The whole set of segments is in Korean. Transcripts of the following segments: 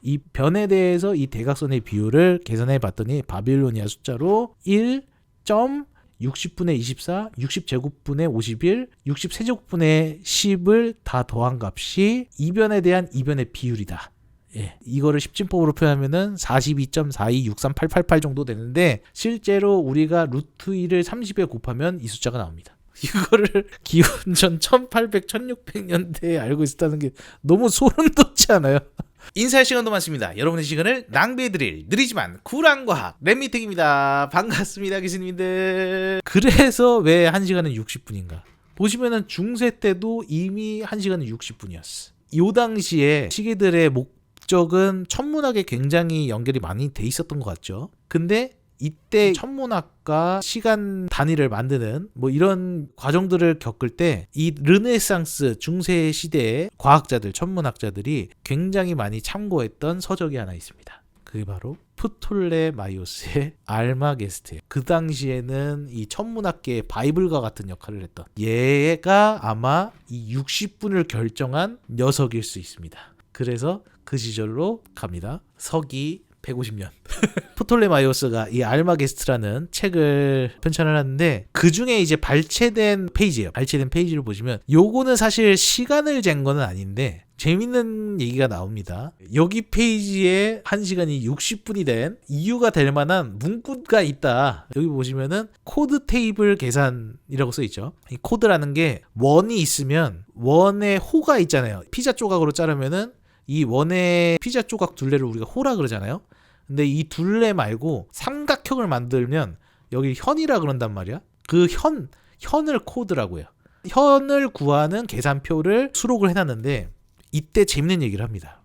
이 변에 대해서 이 대각선의 비율을 계산해 봤더니 바빌로니아 숫자로 1.60분의 24, 60제곱분의 51, 60세제곱분의 10을 다 더한 값이 이변에 대한 이변의 비율이다. 예, 이거를 십진법으로 표현하면은 42.4263888 정도 되는데 실제로 우리가 루트 2를 30에 곱하면 이 숫자가 나옵니다. 이거를 기원전 1800, 1600년대에 알고 있었다는 게 너무 소름 돋지 않아요? 인사할 시간도 많습니다. 여러분의 시간을 낭비해드릴 느리지만 쿨한 과학 랩미택입니다. 반갑습니다, 교수님들. 그래서 왜 1시간은 60분인가? 보시면은 중세 때도 이미 1시간은 60분이었어. 요 당시에 시계들의 목적은 천문학에 굉장히 연결이 많이 돼 있었던 것 같죠. 근데 이때 천문학과 시간 단위를 만드는 뭐 이런 과정들을 겪을 때 이 르네상스 중세 시대의 과학자들, 천문학자들이 굉장히 많이 참고했던 서적이 하나 있습니다. 그게 바로 프톨레마이오스의 알마게스트예요. 그 당시에는 이 천문학계의 바이블과 같은 역할을 했던 얘가 아마 이 60분을 결정한 녀석일 수 있습니다. 그래서 그 시절로 갑니다. 서기 150년. 프톨레마이오스가 이 알마게스트라는 책을 편찬을 하는데 그 중에 이제 발췌된 페이지예요. 발췌된 페이지를 보시면 요거는 사실 시간을 잰 거는 아닌데 재밌는 얘기가 나옵니다. 여기 페이지에 1시간이 60분이 된 이유가 될 만한 문구가 있다. 여기 보시면은 코드 테이블 계산이라고 써 있죠. 이 코드라는 게 원이 있으면 원에 호가 있잖아요. 피자 조각으로 자르면은 이 원의 피자 조각 둘레를 우리가 호라 그러잖아요. 근데 이 둘레 말고 삼각형을 만들면 여기 현이라 그런단 말이야. 그 현을 코드라고요. 현을 구하는 계산표를 수록을 해놨는데 이때 재밌는 얘기를 합니다.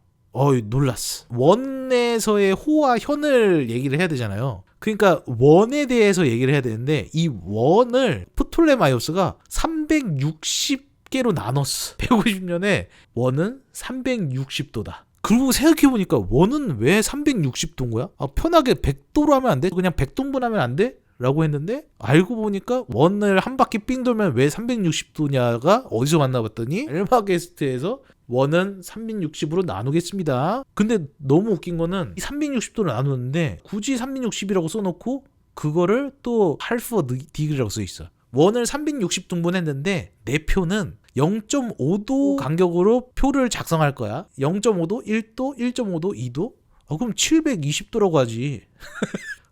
놀랐어. 원에서의 호와 현을 얘기를 해야 되잖아요. 그러니까 원에 대해서 얘기를 해야 되는데 이 원을 프톨레마이오스가 360개로 나눴어. 150년에 원은 360도다. 그리고 생각해보니까 원은 왜 360도인 거야? 편하게 100도로 하면 안 돼? 그냥 100등분 하면 안 돼? 라고 했는데 알고 보니까 원을 한 바퀴 삥 돌면 왜 360도냐가 어디서 만나봤더니 알마게스트에서 원은 360으로 나누겠습니다. 근데 너무 웃긴 거는 360도를 나누는데 굳이 360이라고 써놓고 그거를 또 half a degree라고 써있어. 원을 360등분 했는데 내 표는 0.5도 간격으로 표를 작성할 거야. 0.5도, 1도, 1.5도, 2도? 그럼 720도라고 하지.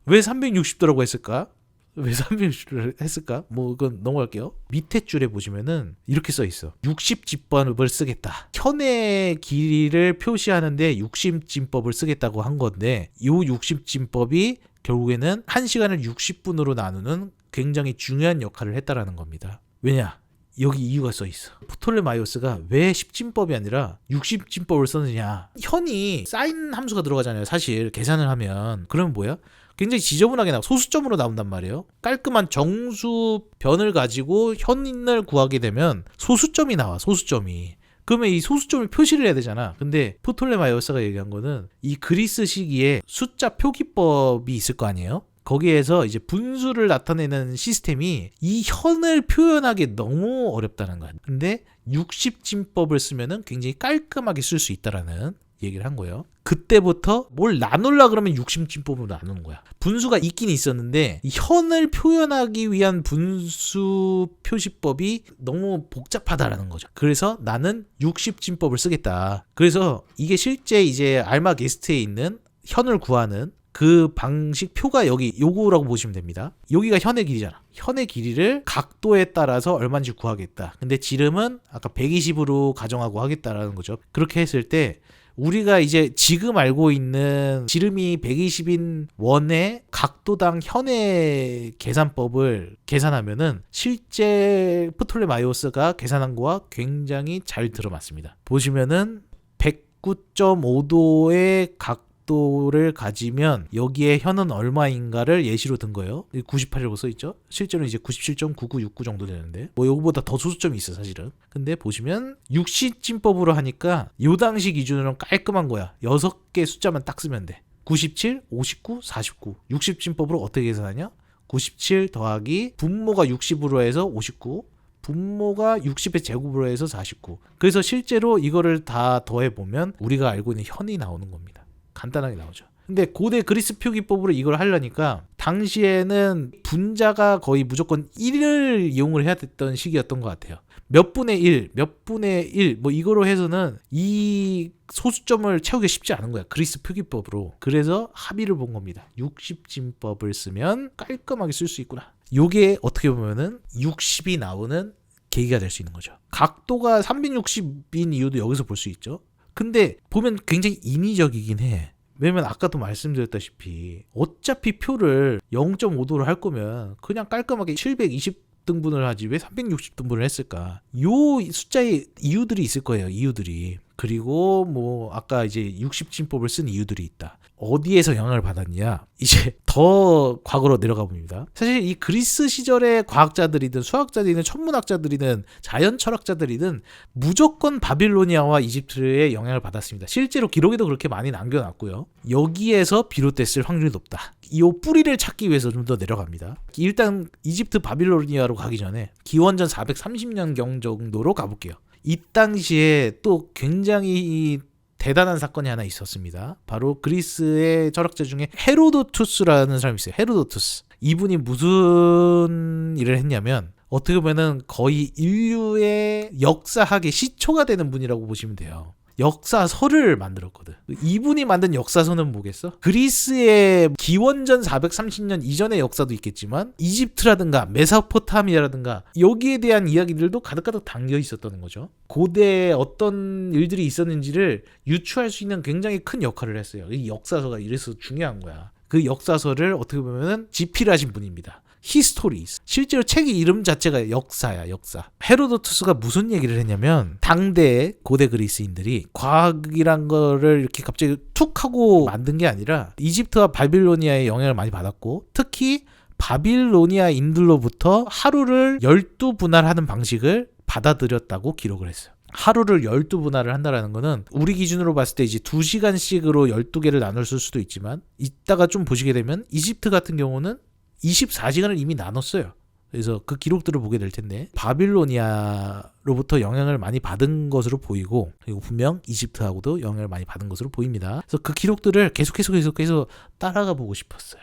왜 360도라고 했을까? 왜 360도를 했을까? 그건 넘어갈게요. 밑에 줄에 보시면은 이렇게 써 있어. 60진법을 쓰겠다. 현의 길이를 표시하는데 60진법을 쓰겠다고 한 건데 이 60진법이 결국에는 1시간을 60분으로 나누는 굉장히 중요한 역할을 했다라는 겁니다. 왜냐? 여기 이유가 써 있어. 프톨레마이오스가 왜 10진법이 아니라 60진법을 썼느냐. 현이 사인 함수가 들어가잖아요. 사실 계산을 하면. 그러면 뭐야? 굉장히 지저분하게 소수점으로 나온단 말이에요. 깔끔한 정수 변을 가지고 현인을 구하게 되면 소수점이 나와. 소수점이. 그러면 이 소수점을 표시를 해야 되잖아. 근데 프톨레마이오스가 얘기한 거는 이 그리스 시기에 숫자 표기법이 있을 거 아니에요? 거기에서 이제 분수를 나타내는 시스템이 이 현을 표현하기 너무 어렵다는 거야. 근데 60진법을 쓰면은 굉장히 깔끔하게 쓸 수 있다라는 얘기를 한 거예요. 그때부터 뭘 나누려 그러면 60진법으로 나누는 거야. 분수가 있긴 있었는데 이 현을 표현하기 위한 분수 표시법이 너무 복잡하다라는 거죠. 그래서 나는 60진법을 쓰겠다. 그래서 이게 실제 이제 알마게스트에 있는 현을 구하는 그 방식 표가 여기 요거라고 보시면 됩니다. 여기가 현의 길이잖아. 현의 길이를 각도에 따라서 얼마인지 구하겠다. 근데 지름은 아까 120으로 가정하고 하겠다라는 거죠. 그렇게 했을 때 우리가 이제 지금 알고 있는 지름이 120인 원의 각도당 현의 계산법을 계산하면은 실제 프톨레마이오스가 계산한 거와 굉장히 잘 들어맞습니다. 보시면은 109.5도의 각도를 가지면 여기에 현은 얼마인가를 예시로 든 거예요. 98이라고 써있죠. 실제로는 이제 97.9969 정도 되는데 요거보다 더 소수점이 있어 사실은. 근데 보시면 60진법으로 하니까 요 당시 기준으로는 깔끔한 거야. 6개 숫자만 딱 쓰면 돼. 97, 59, 49. 60진법으로 어떻게 계산하냐? 97 더하기 분모가 60으로 해서 59, 분모가 60의 제곱으로 해서 49. 그래서 실제로 이거를 다 더해보면 우리가 알고 있는 현이 나오는 겁니다. 간단하게 나오죠. 근데 고대 그리스 표기법으로 이걸 하려니까 당시에는 분자가 거의 무조건 1을 이용을 해야 됐던 시기였던 것 같아요. 몇 분의 1, 몇 분의 1, 뭐 이거로 해서는 이 소수점을 채우기 쉽지 않은 거야. 그리스 표기법으로. 그래서 합의를 본 겁니다. 60진법을 쓰면 깔끔하게 쓸 수 있구나. 요게 어떻게 보면은 60이 나오는 계기가 될 수 있는 거죠. 각도가 360인 이유도 여기서 볼 수 있죠. 근데 보면 굉장히 인위적이긴 해. 왜냐면 아까도 말씀드렸다시피 어차피 표를 0.5도로 할 거면 그냥 깔끔하게 720등분을 하지 왜 360등분을 했을까? 요 숫자에 이유들이 있을 거예요. 이유들이. 그리고 뭐 아까 이제 60진법을 쓴 이유들이 있다. 어디에서 영향을 받았냐? 이제 더 과거로 내려가 봅니다. 사실 이 그리스 시절의 과학자들이든 수학자들이든 천문학자들이든 자연 철학자들이든 무조건 바빌로니아와 이집트의 영향을 받았습니다. 실제로 기록에도 그렇게 많이 남겨놨고요. 여기에서 비롯됐을 확률이 높다. 이 뿌리를 찾기 위해서 좀 더 내려갑니다. 일단 이집트 바빌로니아로 가기 전에 기원전 430년경 정도로 가볼게요. 이 당시에 또 굉장히 대단한 사건이 하나 있었습니다. 바로 그리스의 철학자 중에 헤로도투스라는 사람이 있어요. 헤로도투스. 이분이 무슨 일을 했냐면 어떻게 보면은 거의 인류의 역사학의 시초가 되는 분이라고 보시면 돼요. 역사서를 만들었거든. 이분이 만든 역사서는 뭐겠어? 그리스의 기원전 430년 이전의 역사도 있겠지만 이집트라든가 메소포타미아라든가 여기에 대한 이야기들도 가득가득 담겨 있었던 거죠. 고대에 어떤 일들이 있었는지를 유추할 수 있는 굉장히 큰 역할을 했어요. 이 역사서가 이래서 중요한 거야. 그 역사서를 어떻게 보면은 집필하신 분입니다. 히스토리스. 실제로 책의 이름 자체가 역사야, 역사. 헤로도투스가 무슨 얘기를 했냐면 당대 고대 그리스인들이 과학이란 거를 이렇게 갑자기 툭 하고 만든 게 아니라 이집트와 바빌로니아의 영향을 많이 받았고 특히 바빌로니아인들로부터 하루를 12분할하는 방식을 받아들였다고 기록을 했어요. 하루를 12분할을 한다라는 거는 우리 기준으로 봤을 때 이제 2시간씩으로 12개를 나눌 수도 있지만 이따가 좀 보시게 되면 이집트 같은 경우는 24시간을 이미 나눴어요. 그래서 그 기록들을 보게 될 텐데 바빌로니아로부터 영향을 많이 받은 것으로 보이고 그리고 분명 이집트하고도 영향을 많이 받은 것으로 보입니다. 그래서 그 기록들을 계속해서 따라가 보고 싶었어요.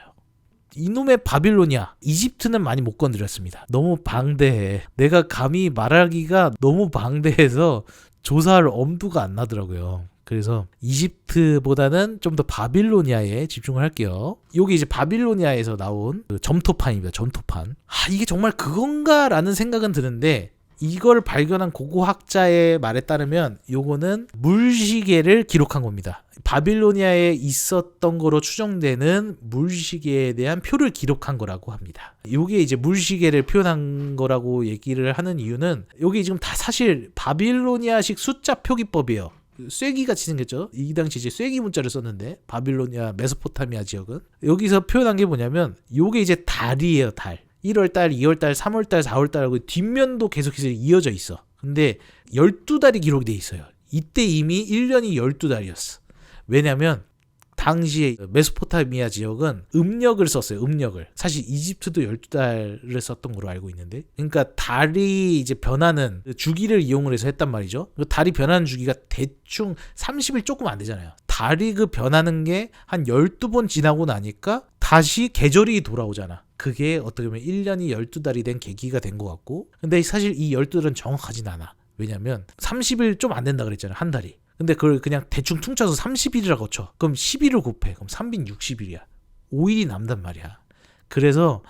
이놈의 바빌로니아, 이집트는 많이 못 건드렸습니다. 너무 방대해. 내가 감히 말하기가 너무 방대해서 조사할 엄두가 안 나더라고요. 그래서 이집트보다는 좀 더 바빌로니아에 집중을 할게요. 여기 이제 바빌로니아에서 나온 그 점토판입니다. 점토판. 이게 정말 그건가라는 생각은 드는데 이걸 발견한 고고학자의 말에 따르면 요거는 물시계를 기록한 겁니다. 바빌로니아에 있었던 거로 추정되는 물시계에 대한 표를 기록한 거라고 합니다. 요게 이제 물시계를 표현한 거라고 얘기를 하는 이유는 여기 지금 다 사실 바빌로니아식 숫자 표기법이에요. 쇠기같이 생겼죠. 이 당시 이제 쇠기 문자를 썼는데 바빌로니아 메소포타미아 지역은 여기서 표현한 게 뭐냐면 요게 이제 달이에요. 달. 1월달, 2월달, 3월달, 4월달하고 뒷면도 계속해서 이어져 있어. 근데 12달이 기록이 돼 있어요. 이때 이미 1년이 12달이었어. 왜냐면 당시에 메소포타미아 지역은 음력을 썼어요. 음력을. 사실 이집트도 12달을 썼던 걸로 알고 있는데 그러니까 달이 이제 변하는 주기를 이용을 해서 했단 말이죠. 달이 변하는 주기가 대충 30일 조금 안 되잖아요. 달이 그 변하는 게 한 12번 지나고 나니까 다시 계절이 돌아오잖아. 그게 어떻게 보면 1년이 12달이 된 계기가 된 것 같고 근데 사실 이 12달은 정확하진 않아. 왜냐면 30일 좀 안 된다 그랬잖아요. 한 달이. 근데 그걸 그냥 대충 퉁쳐서 30일이라고 쳐. 그럼 11을 곱해. 그럼 360일이야. 5일이 남단 말이야. 그래서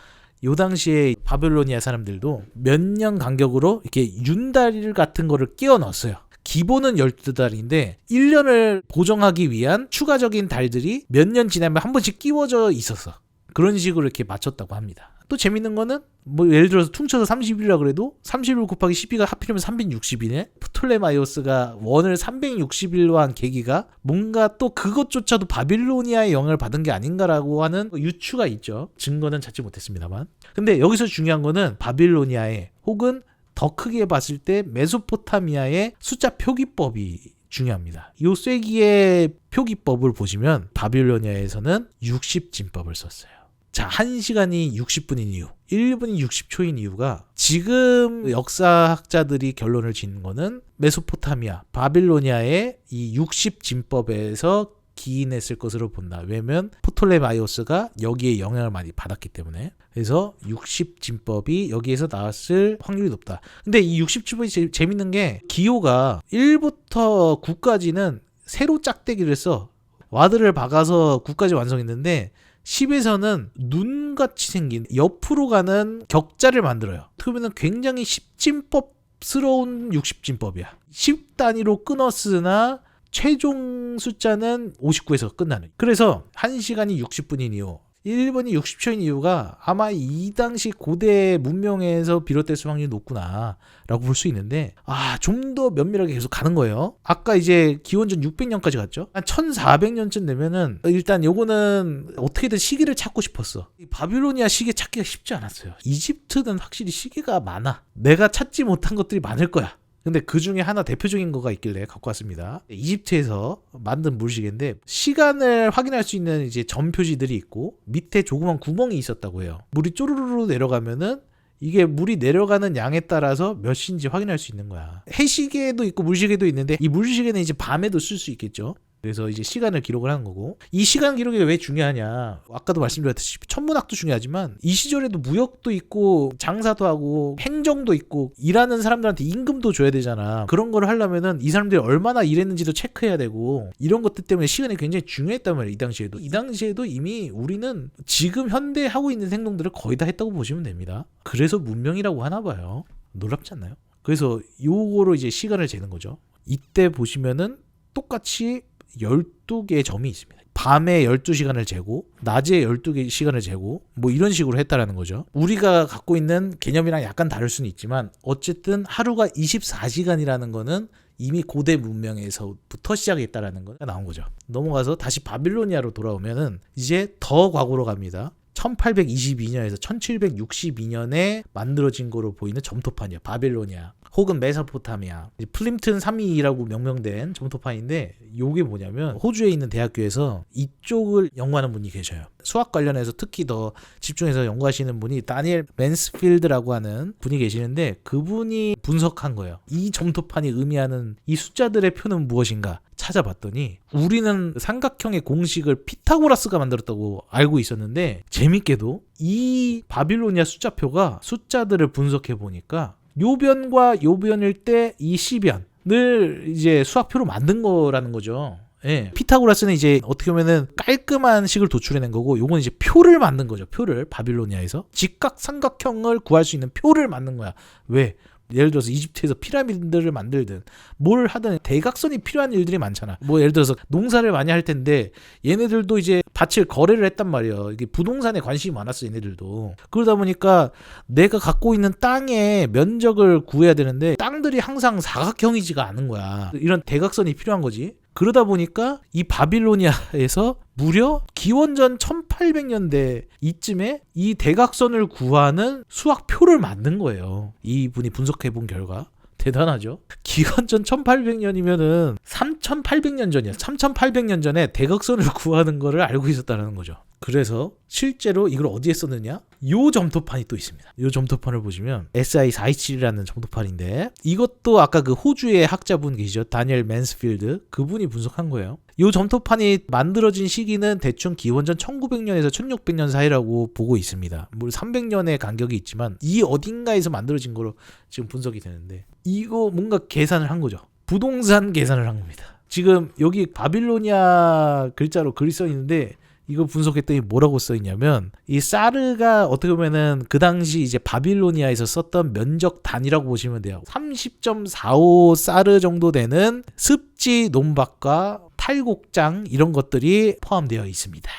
요 당시에 바빌로니아 사람들도 몇 년 간격으로 이렇게 윤달 같은 거를 끼워 넣었어요. 기본은 12달인데 1년을 보정하기 위한 추가적인 달들이 몇 년 지나면 한 번씩 끼워져 있었어. 그런 식으로 이렇게 맞췄다고 합니다. 또 재밌는 거는 뭐 예를 들어서 퉁쳐서 30일이라 그래도 31 곱하기 12가 하필이면 360이네. 프톨레마이오스가 원을 360일로 한 계기가 뭔가 또 그것조차도 바빌로니아의 영향을 받은 게 아닌가라고 하는 유추가 있죠. 증거는 찾지 못했습니다만. 근데 여기서 중요한 거는 바빌로니아의 혹은 더 크게 봤을 때 메소포타미아의 숫자 표기법이 중요합니다. 이 쇠기의 표기법을 보시면 바빌로니아에서는 60진법을 썼어요. 자, 1시간이 60분인 이유, 1분이 60초인 이유가 지금 역사학자들이 결론을 짓는 거는 메소포타미아, 바빌로니아의 이 60진법에서 기인했을 것으로 본다. 왜냐면 포톨레마이오스가 여기에 영향을 많이 받았기 때문에. 그래서 60진법이 여기에서 나왔을 확률이 높다. 근데 이 60진법이 재밌는 게 기호가 1부터 9까지는 세로 짝대기를 써. 와드를 박아서 9까지 완성했는데 10에서는 눈같이 생긴 옆으로 가는 격자를 만들어요. 그러면 굉장히 10진법스러운 60진법이야. 10단위로 끊었으나 최종 숫자는 59에서 끝나는. 그래서 1시간이 60분인 이유, 1분이 60초인 이유가 아마 이 당시 고대 문명에서 비롯됐을 확률이 높구나 라고 볼 수 있는데, 좀 더 면밀하게 계속 가는 거예요. 아까 이제 기원전 600년까지 갔죠. 한 1400년쯤 되면은 일단 요거는 어떻게든 시기를 찾고 싶었어. 바빌로니아 시기 찾기가 쉽지 않았어요. 이집트는 확실히 시기가 많아. 내가 찾지 못한 것들이 많을 거야. 근데 그 중에 하나 대표적인 거가 있길래 갖고 왔습니다. 이집트에서 만든 물시계인데 시간을 확인할 수 있는 이제 점 표시들이 있고 밑에 조그만 구멍이 있었다고 해요. 물이 쪼르르르 내려가면은 이게 물이 내려가는 양에 따라서 몇 시인지 확인할 수 있는 거야. 해시계도 있고 물시계도 있는데 이 물시계는 이제 밤에도 쓸 수 있겠죠. 그래서 이제 시간을 기록을 하는 거고, 이 시간 기록이 왜 중요하냐, 아까도 말씀드렸듯이 천문학도 중요하지만 이 시절에도 무역도 있고 장사도 하고 행정도 있고 일하는 사람들한테 임금도 줘야 되잖아. 그런 걸 하려면은 이 사람들이 얼마나 일했는지도 체크해야 되고, 이런 것들 때문에 시간이 굉장히 중요했단 말이에요. 이 당시에도 이미 우리는 지금 현대 하고 있는 행동들을 거의 다 했다고 보시면 됩니다. 그래서 문명이라고 하나 봐요. 놀랍지 않나요? 그래서 요거로 이제 시간을 재는 거죠. 이때 보시면은 똑같이 12개의 점이 있습니다. 밤에 12시간을 재고 낮에 12개 시간을 재고 뭐 이런 식으로 했다라는 거죠. 우리가 갖고 있는 개념이랑 약간 다를 수는 있지만 어쨌든 하루가 24시간이라는 거는 이미 고대 문명에서부터 시작했다라는 거가 나온 거죠. 넘어가서 다시 바빌로니아로 돌아오면은 이제 더 과거로 갑니다. 1822년에서 1762년에 만들어진 거로 보이는 점토판이야. 바빌로니아 혹은 메소포타미아, 플림튼 3위라고 명명된 점토판인데, 요게 뭐냐면 호주에 있는 대학교에서 이쪽을 연구하는 분이 계셔요. 수학 관련해서 특히 더 집중해서 연구하시는 분이 다니엘 맨스필드라고 하는 분이 계시는데, 그분이 분석한 거예요. 이 점토판이 의미하는 이 숫자들의 표는 무엇인가 찾아봤더니 우리는 삼각형의 공식을 피타고라스가 만들었다고 알고 있었는데, 재밌게도 이 바빌로니아 숫자표가 숫자들을 분석해 보니까 요변과 요변일 때 이 시변을 이제 수학표로 만든 거라는 거죠. 예. 피타고라스는 이제 어떻게 보면은 깔끔한 식을 도출해낸 거고, 요건 이제 표를 만든 거죠. 표를 바빌로니아에서 직각 삼각형을 구할 수 있는 표를 만든 거야. 왜? 예를 들어서 이집트에서 피라미드를 만들든 뭘 하든 대각선이 필요한 일들이 많잖아. 뭐 예를 들어서 농사를 많이 할 텐데 얘네들도 이제 밭을 거래를 했단 말이에요. 이게 부동산에 관심이 많았어, 얘네들도. 그러다 보니까 내가 갖고 있는 땅의 면적을 구해야 되는데 땅들이 항상 사각형이지가 않은 거야. 이런 대각선이 필요한 거지. 그러다 보니까 이 바빌로니아에서 무려 기원전 1800년대 이쯤에 이 대각선을 구하는 수학표를 만든 거예요. 이분이 분석해본 결과. 대단하죠? 기원전 1800년이면은 3800년 전이야. 3800년 전에 대각선을 구하는 거를 알고 있었다는 거죠. 그래서 실제로 이걸 어디에 썼느냐? 요 점토판이 또 있습니다. 요 점토판을 보시면 SI427이라는 점토판인데, 이것도 아까 그 호주의 학자분 계시죠? 다니엘 맨스필드, 그분이 분석한 거예요. 요 점토판이 만들어진 시기는 대충 기원전 1900년에서 1600년 사이라고 보고 있습니다. 물론 300년의 간격이 있지만 이 어딘가에서 만들어진 거로 지금 분석이 되는데, 이거 뭔가 계산을 한 거죠. 부동산 계산을 한 겁니다. 지금 여기 바빌로니아 글자로 글이 써 있는데, 이거 분석했더니 뭐라고 써있냐면, 이 사르가 어떻게 보면은 그 당시 이제 바빌로니아에서 썼던 면적 단위라고 보시면 돼요. 30.45 사르 정도 되는 습지 논밭과 탈곡장 이런 것들이 포함되어 있습니다.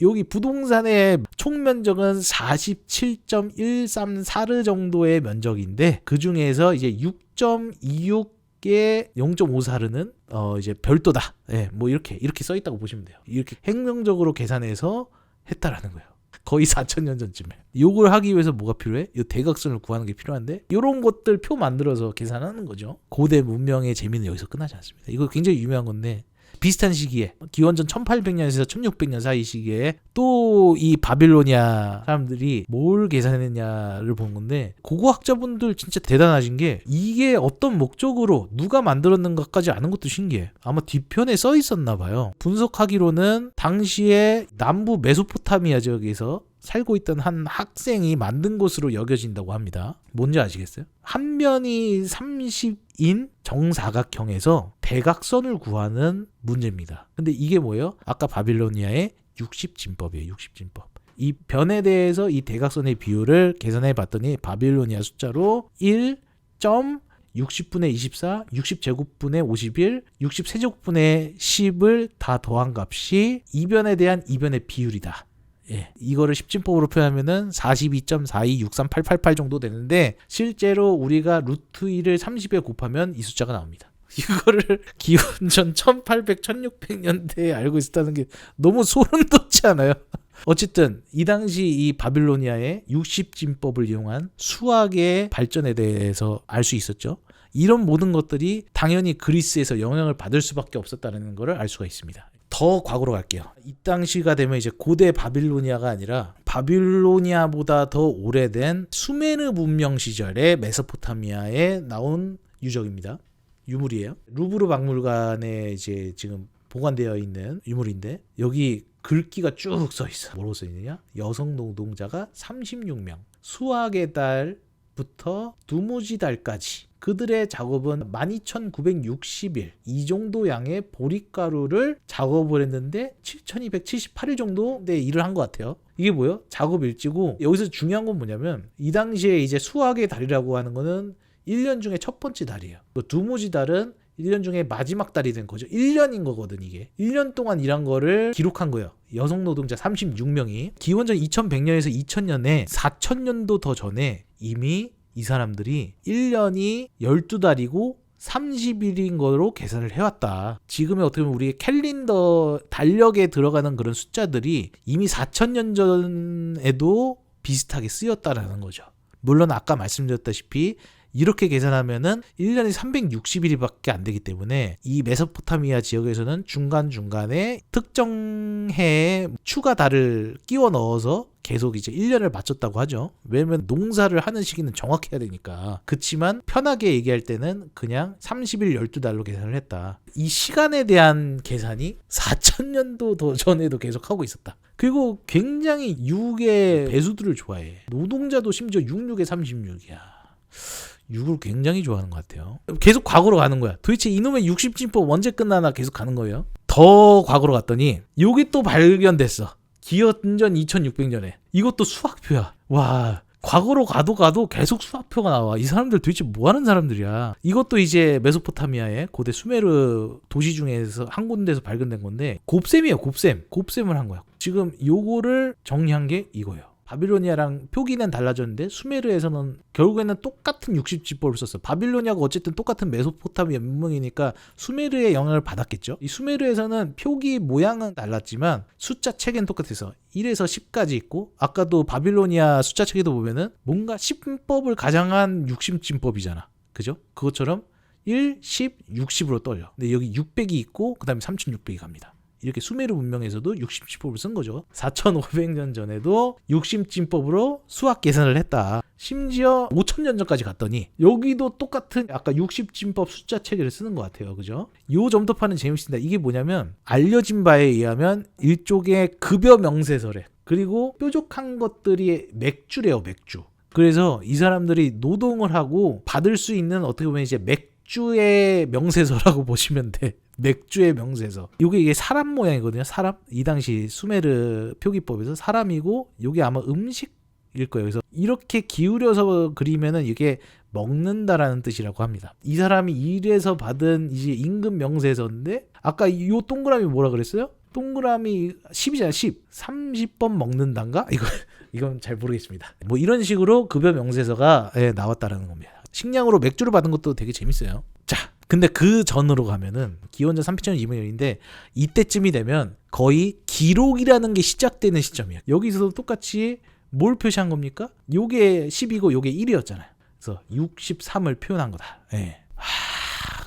여기 부동산의 총 면적은 47.13 사르 정도의 면적인데, 그 중에서 이제 6.26 0.5사르는 이제 별도다. 예, 뭐 이렇게 써 있다고 보시면 돼요. 이렇게 행정적으로 계산해서 했다라는 거예요. 거의 4000년 전쯤에. 요걸 하기 위해서 뭐가 필요해? 이 대각선을 구하는 게 필요한데, 이런 것들 표 만들어서 계산하는 거죠. 고대 문명의 재미는 여기서 끝나지 않습니다. 이거 굉장히 유명한 건데, 비슷한 시기에 기원전 1800년에서 1600년 사이 시기에 또 이 바빌로니아 사람들이 뭘 계산했냐를 본 건데, 고고학자분들 진짜 대단하신 게 이게 어떤 목적으로 누가 만들었는가까지 아는 것도 신기해. 아마 뒤편에 써 있었나 봐요. 분석하기로는 당시에 남부 메소포타미아 지역에서 살고 있던 한 학생이 만든 것으로 여겨진다고 합니다. 뭔지 아시겠어요? 한 면이 30인 정사각형에서 대각선을 구하는 문제입니다. 근데 이게 뭐예요? 아까 바빌로니아의 60진법이에요. 60진법. 이 변에 대해서 이 대각선의 비율을 계산해 봤더니 바빌로니아 숫자로 1.60분의 24, 60제곱분의 51, 63제곱분의 10을 다 더한 값이 이변에 대한 이변의 비율이다. 예, 이거를 10진법으로 표현하면은 42.42638888 정도 되는데, 실제로 우리가 루트 1을 30에 곱하면 이 숫자가 나옵니다. 이거를 기원전 1800, 1600년대에 알고 있었다는 게 너무 소름 돋지 않아요? 어쨌든 이 당시 이 바빌로니아의 60진법을 이용한 수학의 발전에 대해서 알 수 있었죠. 이런 모든 것들이 당연히 그리스에서 영향을 받을 수밖에 없었다는 것을 알 수가 있습니다. 더 과거로 갈게요. 이 당시가 되면 이제 고대 바빌로니아가 아니라 바빌로니아보다 더 오래된 수메르 문명 시절의 메소포타미아에 나온 유적입니다. 유물이에요. 루브르 박물관에 이제 지금 보관되어 있는 유물인데, 여기 글귀가 쭉 써 있어. 뭐로 써 있느냐? 여성 노동자가 36명, 수학의 달부터 두무지 달까지 그들의 작업은 12,960일, 이 정도 양의 보릿가루를 작업을 했는데 7,278일 정도 일을 한 것 같아요. 이게 뭐예요? 작업 일지고, 여기서 중요한 건 뭐냐면 이 당시에 이제 수학의 달이라고 하는 거는 1년 중에 첫 번째 달이에요. 두무지 달은 1년 중에 마지막 달이 된 거죠. 1년인 거거든. 이게 1년 동안 일한 거를 기록한 거예요. 여성 노동자 36명이 기원전 2100년에서 2000년에 4000년도 더 전에 이미 이 사람들이 1년이 12달이고 30일인 거로 계산을 해왔다. 지금의 어떻게 보면 우리의 캘린더 달력에 들어가는 그런 숫자들이 이미 4000년 전에도 비슷하게 쓰였다라는 거죠. 물론 아까 말씀드렸다시피 이렇게 계산하면은 1년이 360일밖에 안 되기 때문에 이 메소포타미아 지역에서는 중간중간에 특정 해에 추가 달을 끼워 넣어서 계속 이제 1년을 맞췄다고 하죠. 왜냐면 농사를 하는 시기는 정확해야 되니까. 그치만 편하게 얘기할 때는 그냥 30일 12달로 계산을 했다. 이 시간에 대한 계산이 4000년도 더 전에도 계속 하고 있었다. 그리고 굉장히 6의 배수들을 좋아해. 노동자도 심지어 66에 36이야. 6을 굉장히 좋아하는 것 같아요. 계속 과거로 가는 거야. 도대체 이놈의 60진법 언제 끝나나 계속 가는 거예요. 더 과거로 갔더니 여기 또 발견됐어. 기원전 2600년에. 이것도 수학표야. 와, 과거로 가도 계속 수학표가 나와. 이 사람들 도대체 뭐 하는 사람들이야. 이것도 이제 메소포타미아의 고대 수메르 도시 중에서 한 군데에서 발견된 건데, 곱셈이에요. 곱셈을 한 거야. 지금 요거를 정리한 게 이거예요. 바빌로니아랑 표기는 달라졌는데 수메르에서는 결국에는 똑같은 60진법을 썼어. 바빌로니아가 어쨌든 똑같은 메소포타미아 문명이니까 수메르의 영향을 받았겠죠. 이 수메르에서는 표기 모양은 달랐지만 숫자 체계는 똑같아서 1에서 10까지 있고, 아까도 바빌로니아 숫자 체계도 보면은 뭔가 10법을 가장한 60진법이잖아. 그죠? 그것처럼 1, 10, 60으로 떨려. 근데 여기 600이 있고 그 다음에 3600이 갑니다. 이렇게 수메르 문명에서도 60진법을 쓴 거죠. 4500년 전에도 60진법으로 수학 계산을 했다. 심지어 5000년 전까지 갔더니 여기도 똑같은 아까 60진법 숫자 체계를 쓰는 것 같아요. 그죠? 요 점도파는 재밌습니다. 이게 뭐냐면 알려진 바에 의하면 일종의 급여 명세서래. 그리고 뾰족한 것들이 맥주래요. 맥주. 그래서 이 사람들이 노동을 하고 받을 수 있는 어떻게 보면 이제 맥주의 명세서라고 보시면 돼. 맥주의 명세서. 이게 사람 모양이거든요. 사람. 이 당시 수메르 표기법에서 사람이고, 이게 아마 음식일 거예요. 그래서 이렇게 기울여서 그리면은 이게 먹는다라는 뜻이라고 합니다. 이 사람이 일해서 받은 이제 임금 명세서인데, 아까 이 동그라미 뭐라 그랬어요? 동그라미 10이잖아. 10. 30번 먹는단가? 이건 잘 모르겠습니다. 뭐 이런 식으로 급여 명세서가 나왔다라는 겁니다. 식량으로 맥주를 받은 것도 되게 재밌어요. 자, 근데 그 전으로 가면은 기원전 3200년인데 이때쯤이 되면 거의 기록이라는 게 시작되는 시점이에요. 여기서도 똑같이 뭘 표시한 겁니까? 요게 10이고 요게 1이었잖아요. 그래서 63을 표현한 거다. 예.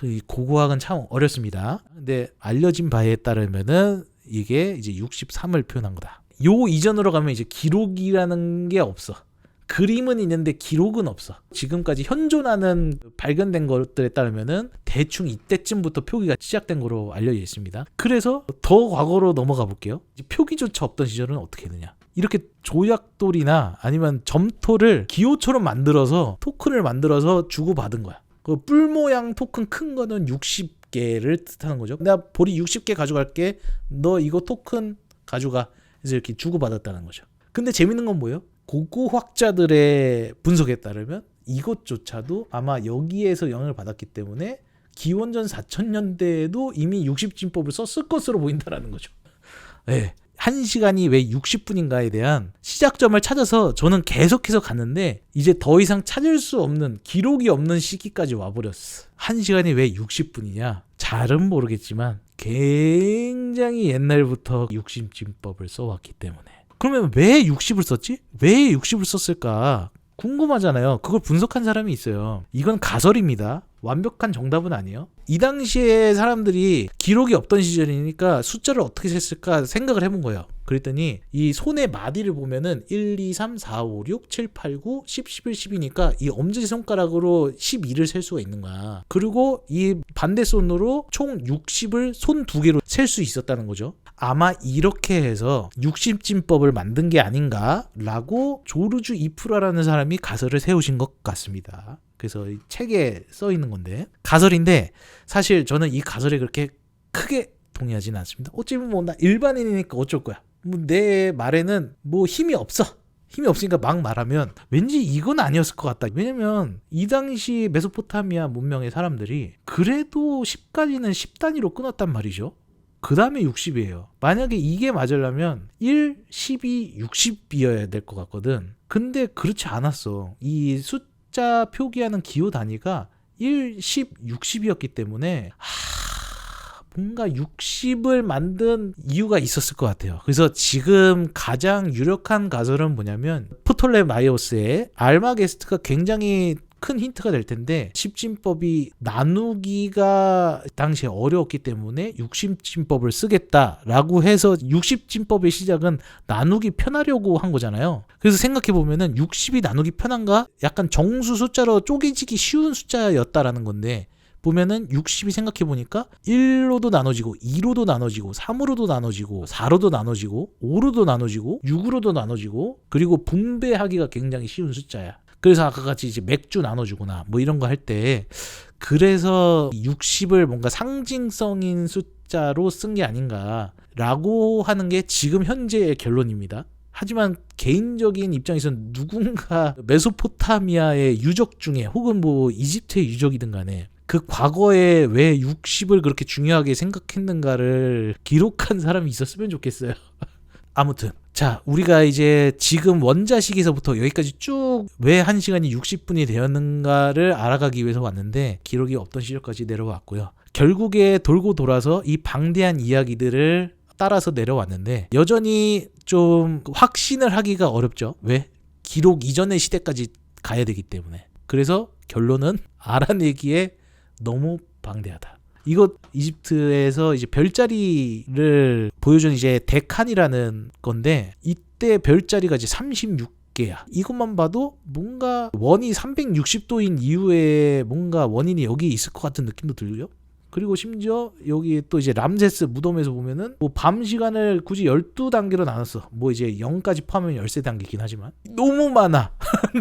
이 고고학은 참 어렵습니다. 근데 알려진 바에 따르면은 이게 이제 63을 표현한 거다. 요 이전으로 가면 이제 기록이라는 게 없어. 그림은 있는데 기록은 없어. 지금까지 현존하는 발견된 것들에 따르면은 대충 이때쯤부터 표기가 시작된 거로 알려져 있습니다. 그래서 더 과거로 넘어가 볼게요. 표기조차 없던 시절은 어떻게 했느냐. 이렇게 조약돌이나 아니면 점토를 기호처럼 만들어서 토큰을 만들어서 주고받은 거야. 그 뿔 모양 토큰 큰 거는 60개를 뜻하는 거죠. 내가 보리 60개 가져갈게. 너 이거 토큰 가져가. 그래서 이렇게 주고받았다는 거죠. 근데 재밌는 건 뭐예요? 고고학자들의 분석에 따르면 이것조차도 아마 여기에서 영향을 받았기 때문에 기원전 4000년대에도 이미 60진법을 썼을 것으로 보인다라는 거죠. 네. 1시간이 왜 60분인가에 대한 시작점을 찾아서 저는 계속해서 갔는데 이제 더 이상 찾을 수 없는 기록이 없는 시기까지 와버렸어. 1시간이 왜 60분이냐? 잘은 모르겠지만 굉장히 옛날부터 60진법을 써왔기 때문에. 그러면 왜 60을 썼지? 왜 60을 썼을까? 궁금하잖아요. 그걸 분석한 사람이 있어요. 이건 가설입니다. 완벽한 정답은 아니에요. 이 당시에 사람들이 기록이 없던 시절이니까 숫자를 어떻게 셌을까 생각을 해본 거예요. 그랬더니 이 손의 마디를 보면은 1, 2, 3, 4, 5, 6, 7, 8, 9, 10, 11, 12니까 이 엄지손가락으로 12를 셀 수가 있는 거야. 그리고 이 반대손으로 총 60을 손 두 개로 셀 수 있었다는 거죠. 아마 이렇게 해서 60진법을 만든 게 아닌가라고 조르주 이프라라는 사람이 가설을 세우신 것 같습니다. 그래서 이 책에 써 있는 건데 가설인데 사실 저는 이 가설에 그렇게 크게 동의하지는 않습니다. 어찌보면 뭐 나 일반인이니까 어쩔 거야. 뭐 내 말에는 뭐 힘이 없어. 힘이 없으니까 막 말하면 왠지 이건 아니었을 것 같다. 왜냐면 이 당시 메소포타미아 문명의 사람들이 그래도 10까지는 10단위로 끊었단 말이죠. 그 다음에 60이에요. 만약에 이게 맞으려면 1, 12, 60이어야 될 것 같거든. 근데 그렇지 않았어. 이 숫자 표기하는 기호 단위가 1, 10, 60이었기 때문에 뭔가 60을 만든 이유가 있었을 것 같아요. 그래서 지금 가장 유력한 가설은 뭐냐면 프톨레마이오스의 알마게스트가 굉장히 큰 힌트가 될 텐데 10진법이 나누기가 당시에 어려웠기 때문에 60진법을 쓰겠다라고 해서 60진법의 시작은 나누기 편하려고 한 거잖아요. 그래서 생각해보면은 60이 나누기 편한가? 약간 정수 숫자로 쪼개지기 쉬운 숫자였다라는 건데 보면은 60이 생각해보니까 1로도 나눠지고 2로도 나눠지고 3으로도 나눠지고 4로도 나눠지고 5로도 나눠지고 6으로도 나눠지고 그리고 분배하기가 굉장히 쉬운 숫자야. 그래서 아까 같이 이제 맥주 나눠주거나 뭐 이런 거 할 때 그래서 60을 뭔가 상징성인 숫자로 쓴 게 아닌가라고 하는 게 지금 현재의 결론입니다. 하지만 개인적인 입장에서는 누군가 메소포타미아의 유적 중에 혹은 뭐 이집트의 유적이든 간에 그 과거에 왜 60을 그렇게 중요하게 생각했는가를 기록한 사람이 있었으면 좋겠어요. 아무튼 자 우리가 이제 지금 원자식에서부터 여기까지 쭉 왜 1시간이 60분이 되었는가를 알아가기 위해서 왔는데 기록이 없던 시절까지 내려왔고요. 결국에 돌고 돌아서 이 방대한 이야기들을 따라서 내려왔는데 여전히 좀 확신을 하기가 어렵죠. 왜? 기록 이전의 시대까지 가야 되기 때문에. 그래서 결론은 알아내기에 너무 방대하다. 이거 이집트에서 이제 별자리를 보여준 이제 데칸이라는 건데 이때 별자리가 이제 36개야. 이것만 봐도 뭔가 원이 360도인 이유에 뭔가 원인이 여기 있을 것 같은 느낌도 들고요. 그리고 심지어 여기 또 이제 람세스 무덤에서 보면은 뭐 밤 시간을 굳이 12단계로 나눴어. 뭐 이제 0까지 포함하면 13단계긴 하지만 너무 많아.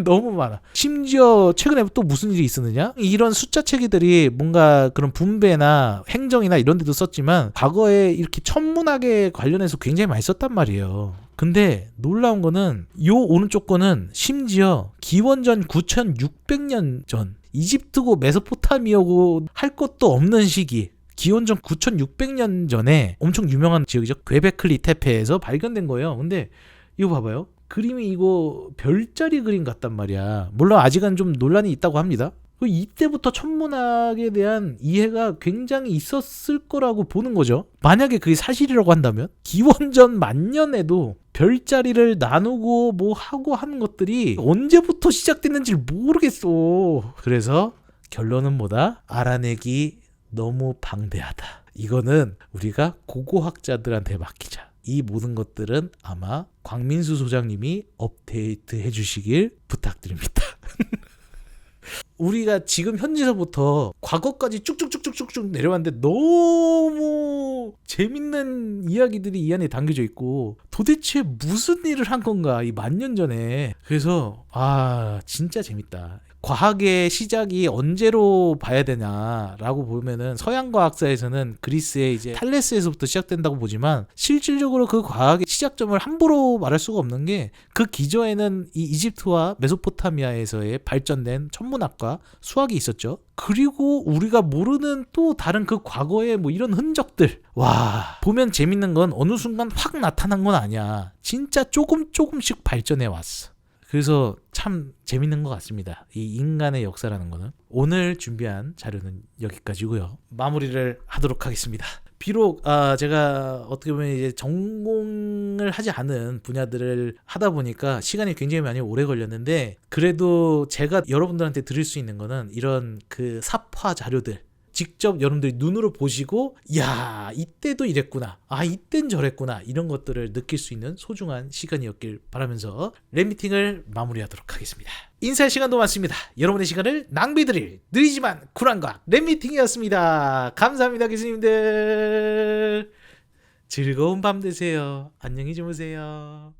너무 많아. 심지어 최근에 또 무슨 일이 있었느냐? 이런 숫자 체계들이 뭔가 그런 분배나 행정이나 이런 데도 썼지만 과거에 이렇게 천문학에 관련해서 굉장히 많이 썼단 말이에요. 근데 놀라운 거는 요 오른쪽 거는 심지어 기원전 9600년 전 이집트고 메소포타미아고 할 것도 없는 시기 기원전 9600년 전에 엄청 유명한 지역이죠. 괴베클리 테페에서 발견된 거예요. 근데 이거 봐봐요. 그림이 이거 별자리 그림 같단 말이야. 물론 아직은 좀 논란이 있다고 합니다. 이때부터 천문학에 대한 이해가 굉장히 있었을 거라고 보는 거죠. 만약에 그게 사실이라고 한다면 기원전 만년에도 별자리를 나누고 뭐 하고 하는 것들이 언제부터 시작됐는지 모르겠어. 그래서 결론은 뭐다? 알아내기 너무 방대하다. 이거는 우리가 고고학자들한테 맡기자. 이 모든 것들은 아마 광민수 소장님이 업데이트 해주시길 부탁드립니다. 우리가 지금 현지서부터 과거까지 쭉쭉쭉쭉쭉 내려왔는데 너무 재밌는 이야기들이 이 안에 담겨져 있고 도대체 무슨 일을 한 건가 이 10,000년 전에. 그래서 진짜 재밌다. 과학의 시작이 언제로 봐야 되냐라고 보면은 서양 과학사에서는 그리스의 이제 탈레스에서부터 시작된다고 보지만 실질적으로 그 과학의 시작점을 함부로 말할 수가 없는 게 그 기저에는 이 이집트와 메소포타미아에서의 발전된 천문학과 수학이 있었죠. 그리고 우리가 모르는 또 다른 그 과거의 뭐 이런 흔적들. 와, 보면 재밌는 건 어느 순간 확 나타난 건 아니야. 진짜 조금씩 발전해 왔어. 그래서 참 재밌는 것 같습니다. 이 인간의 역사라는 거는. 오늘 준비한 자료는 여기까지고요. 마무리를 하도록 하겠습니다. 비록 제가 어떻게 보면 이제 전공을 하지 않은 분야들을 하다 보니까 시간이 굉장히 많이 오래 걸렸는데, 그래도 제가 여러분들한테 드릴 수 있는 거는 이런 그 삽화 자료들 직접 여러분들이 눈으로 보시고 야, 이때도 이랬구나, 이땐 저랬구나, 이런 것들을 느낄 수 있는 소중한 시간이었길 바라면서 랩미팅을 마무리하도록 하겠습니다. 인사할 시간도 많습니다. 여러분의 시간을 낭비드릴 느리지만 쿨한 과학 랩미팅이었습니다. 감사합니다, 교수님들. 즐거운 밤 되세요. 안녕히 주무세요.